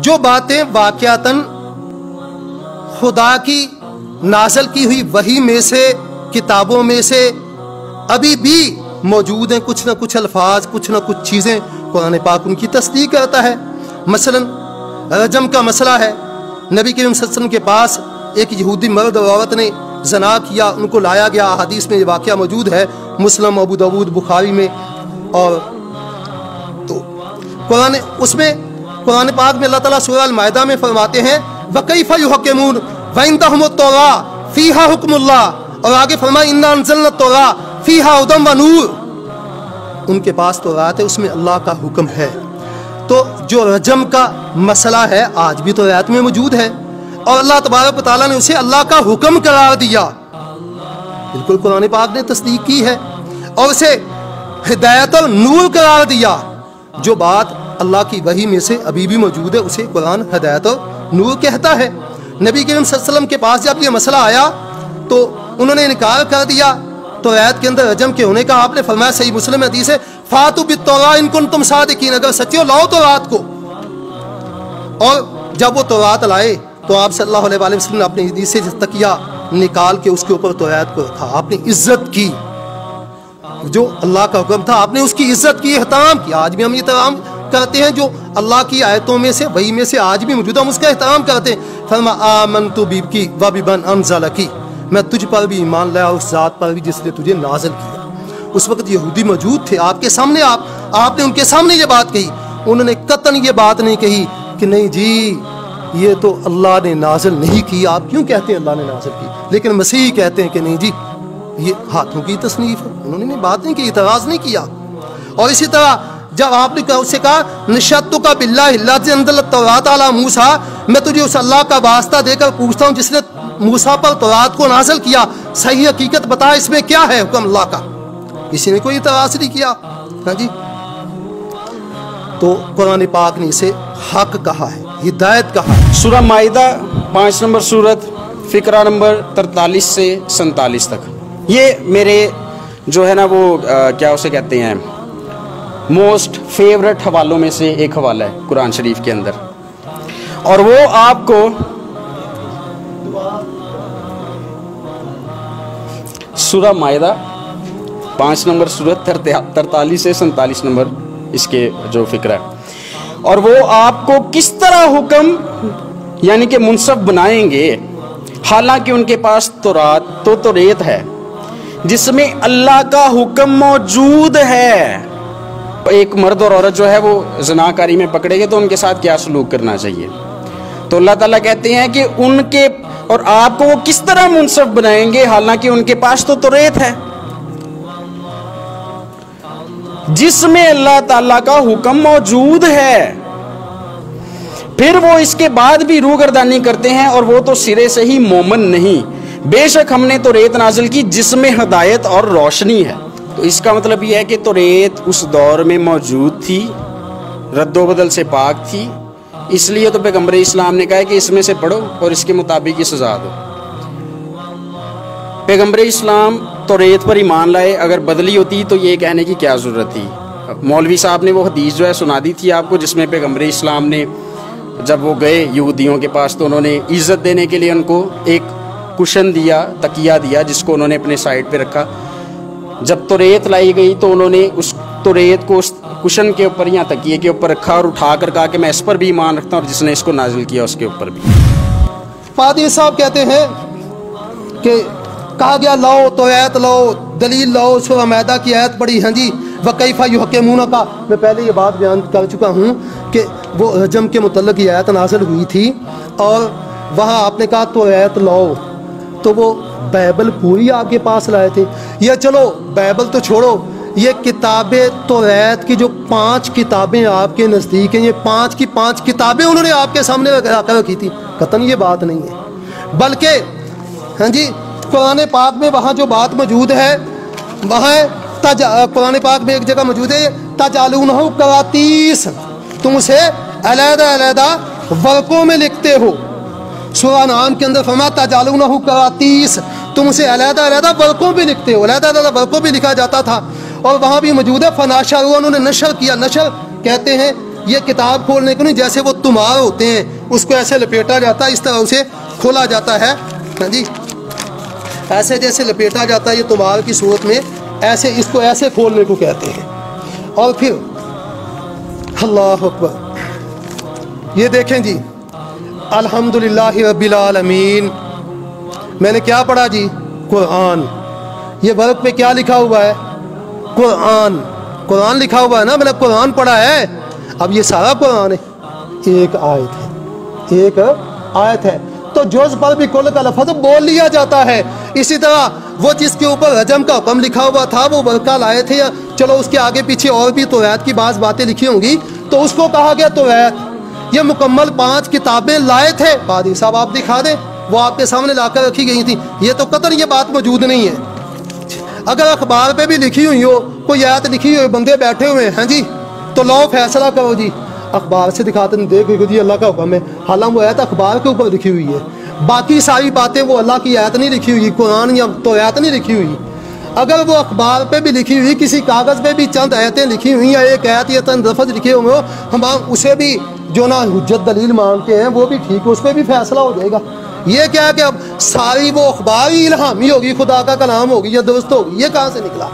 جو باتیں واقعتاً خدا کی نازل کی ہوئی وحی میں سے، کتابوں میں سے ابھی بھی موجود ہیں، کچھ نہ کچھ الفاظ، کچھ نہ کچھ چیزیں، قرآن پاک ان کی تصدیق کرتا ہے۔ مثلا رجم کا مسئلہ ہے، نبی کریم صلی اللہ علیہ وسلم کے پاس ایک یہودی مرد اور عورت نے زنا کیا، ان کو لایا گیا، احادیث میں یہ واقعہ موجود ہے، مسلم، ابو داؤد، بخاری میں۔ اور تو قرآن پاک میں اللہ تعالیٰ سورہ المائدہ میں فرماتے ہیں وَكَيْفَ يُحَكِّمُونَ وَعِندَهُمُ التَّوْرَاةُ فِيهَا حُكْمُ اللَّهِ، اور آگے فرمایا إِنَّا أَنزَلْنَا التَّوْرَاةَ فِيهَا هُدًى وَنُورٌ، ان کے پاس تورات ہے، اس میں اللہ کا حکم ہے۔ تو جو رجم کا مسئلہ ہے آج بھی تورات میں موجود ہے، اور اللہ تبارک و تعالیٰ نے اسے اللہ کا حکم قرار دیا، بالکل قرآن پاک نے تصدیق کی ہے، اور اسے ہدایت اور نور قرار دیا۔ جو بات اللہ کی وحی میں سے ابھی بھی موجود ہے اسے قرآن ہدایت اور نور کہتا ہے۔ نبی کریم صلی اللہ علیہ وسلم کے پاس جب یہ مسئلہ آیا تو انہوں نے انکار کر دیا تورات کے اندر رجم کے ہونے کا۔ آپ نے فرمایا، صحیح مسلم حدیث ہے، فَاتُوا بِالتَّوْرَاةِ إِن كُنتُمْ صَادِقِينَ، اگر سچے ہو لاؤ تورات کو۔ اور جب وہ تورات لائے تو آپ صلی اللہ علیہ وسلم نے اپنی حدیث سے تکیہ نکال کے اس کے اوپر تورات کو رکھا، آپ نے عزت کی، جو اللہ کا حکم تھا آپ نے اس کی عزت کی، احترام کیا۔ آج بھی ہم یہ احترام کرتے ہیں جو اللہ کی آیتوں میں سے، وحی میں سے آج بھی موجود، ہم اس کا احترام کرتے ہیں۔ فرما آمنت بک وبمن انزلک، میں تجھ پر بھی ایمان لایا اس ذات پر بھی جس نے تجھے نازل کیا۔ اس وقت یہودی موجود تھے آپ کے سامنے، آپ نے ان کے سامنے یہ بات کہی، انہوں نے قطعاً یہ بات نہیں کہی کہ نہیں جی یہ تو اللہ نے نازل نہیں کی، آپ کیوں کہتے ہیں اللہ نے نازل کی؟ لیکن مسیحی کہتے ہیں کہ نہیں جی یہ ہاتھوں کی تصنیف ہے، انہوں نے بات نہیں کی، اعتراض نہیں کیا۔ اور اسی طرح جب آپ نے اس سے کہا نشہدک باللہ الذی انزل التوراۃ علی موسیٰ، میں تجھے اس اللہ کا واسطہ دے کر پوچھتا ہوں جس نے موسیٰ پر تورات کو نازل کیا، صحیح حقیقت بتا اس میں کیا ہے حکم اللہ کا؟ کسی نے کوئی اعتراض نہیں کیا۔ ہاں جی، تو قرآن پاک نے اسے حق کہا ہے، ہدایت کہا ہے۔ سورہ مائدہ 5 نمبر سورت، فقرہ نمبر 43 سے 47 تک، یہ میرے جو ہے نا وہ کیا اسے کہتے ہیں موسٹ فیورٹ حوالوں میں سے ایک حوالہ ہے قرآن شریف کے اندر، اور وہ آپ کو سورہ مائدہ 5 نمبر سورت 43 سے 47 نمبر اس کے جو فقرہ ہے، اور وہ آپ کو کس طرح حکم یعنی کہ منصف بنائیں گے، حالانکہ ان کے پاس توریت ہے جس میں اللہ کا حکم موجود ہے۔ ایک مرد اور عورت جو ہے وہ زنا کاری میں پکڑے گئے تو ان کے ساتھ کیا سلوک کرنا چاہیے، تو اللہ تعالیٰ کہتے ہیں کہ ان کے اور آپ کو وہ کس طرح منصف بنائیں گے حالانکہ ان کے پاس توریت ہے جس میں اللہ تعالیٰ کا حکم موجود ہے، پھر وہ اس کے بعد بھی روگردانی کرتے ہیں اور وہ تو سرے سے ہی مومن نہیں۔ بے شک ہم نے توریت نازل کی جس میں ہدایت اور روشنی ہے۔ تو اس کا مطلب یہ ہے کہ توریت اس دور میں موجود تھی، رد و بدل سے پاک تھی، اس لیے تو پیغمبر اسلام نے کہا ہے کہ اس میں سے پڑھو اور اس کے مطابق ہی سزا دو۔ پیغمبر اسلام توریت پر ایمان لائے، اگر بدلی ہوتی تو یہ کہنے کی کیا ضرورت تھی؟ مولوی صاحب نے وہ حدیث جو ہے سنا دی تھی آپ کو، جس میں پیغمبر اسلام نے جب وہ گئے یہودیوں کے پاس تو انہوں نے عزت دینے کے لیے ان کو ایک کشن دیا، تکیہ دیا، جس کو انہوں نے اپنے سائڈ پہ رکھا۔ جب توریت لائی گئی تو انہوں نے اس توریت کو اس کشن کے اوپر یا تکیے کے اوپر رکھا اور اٹھا کر کہا کہ میں اس پر بھی ایمان رکھتا ہوں اور جس نے اس کو نازل کیا اس کے اوپر بھی۔ پادری صاحب کہتے ہیں کہ کہا گیا لاؤ توریت لاؤ، دلیل لاؤ، سورہ مائدہ کی آیت پڑھی، ہاں جی وَكَيْفَ يُحَكِّمُونَ کا میں پہلے یہ بات بیان کر چکا ہوں کہ وہ رجم کے متعلق یہ آیت نازل ہوئی تھی، اور وہاں آپ نے کہا توریت لاؤ، تو وہ بائبل پوری آپ کے پاس لائے تھے، یا چلو بائبل تو چھوڑو، یہ کتابیں توریت کی جو 5 کتابیں آپ کے نزدیک ہیں، یہ 5 کی 5 کتابیں انہوں نے آپ کے سامنے رکھی تھی، قطعاً یہ بات نہیں ہے، بلکہ ہاں جی قرآن پاک میں وہاں جو بات موجود ہے وہاں قرآن پاک میں ایک جگہ موجود ہے تجعلونہ قراطیس، تم اسے علیحدہ علیحدہ ورقوں میں لکھتے ہو۔ سورہ انعام کے اندر فرمایا تجعلونہ قراطیس، تم اسے علیحدہ علیحدہ ورقوں پہ لکھتے ہو، علیحدہ علیحدہ ورقوں پہ لکھا جاتا تھا۔ اور وہاں بھی موجود ہے فناشروا، انہوں نے نشر کیا۔ نشر کہتے ہیں یہ کتاب کھولنے کو نہیں، جیسے وہ تمار ہوتے ہیں اس کو ایسے لپیٹا جاتا ہے، اس طرح اسے کھولا جاتا ہے، ہاں جی، ایسے جیسے لپیٹا جاتا ہے یہ تمار کی صورت میں، ایسے اس کو ایسے کھولنے کو کہتے ہیں۔ اور پھر اللہ اکبر، یہ دیکھیں جی، الحمدللہ رب العالمین، میں نے کیا پڑھا جی؟ قرآن۔ یہ ورق پہ کیا لکھا ہوا ہے؟ قرآن۔ قرآن لکھا ہوا ہے نا، میں نے قرآن پڑھا ہے۔ اب یہ سارا قرآن ہے، ایک آیت ہے، ایک آیت ہے، تو جز پر بھی کل کا لفظ بول لیا جاتا ہے۔ اسی طرح وہ جس کے اوپر رجم کا حکم لکھا ہوا تھا وہ ورقہ لائے تھے، یا چلو اس کے آگے پیچھے اور بھی توریت کی بعض باتیں لکھی ہوں گی، تو اس کو کہا گیا توریت۔ یہ مکمل 5 کتابیں لائے تھے، بادی صاحب آپ دکھا دیں، وہ آپ کے سامنے لا کر رکھی گئی تھی۔ یہ تو قطعاً یہ بات موجود نہیں ہے۔ اگر اخبار پہ بھی لکھی ہوئی ہو، کوئی آیت لکھی ہوئی، بندے بیٹھے ہوئے ہیں جی، تو لو فیصلہ کرو جی، اخبار سے دکھاتے ہیں، دیکھو جی اللہ کا حکم ہے، حالانکہ وہ آیت اخبار کے اوپر لکھی ہوئی ہے، باقی ساری باتیں وہ اللہ کی آیت نہیں لکھی ہوئی، قرآن یا تو آیت نہیں لکھی ہوئی۔ اگر وہ اخبار پہ بھی لکھی ہوئی، کسی کاغذ پہ بھی چند آیتیں لکھی ہوئی یا ایک آیت یا چند لفظ لکھے ہوئے ہو، ہم اسے بھی جو نا حجت دلیل مانگتے ہیں وہ بھی ٹھیک ہے، اس پہ بھی فیصلہ ہو جائے گا۔ یہ کیا کہ اب ساری وہ اخبار ہی الہامی ہوگی، خدا کا کلام ہوگی یا درست ہوگی، یہ کہاں سے نکلا؟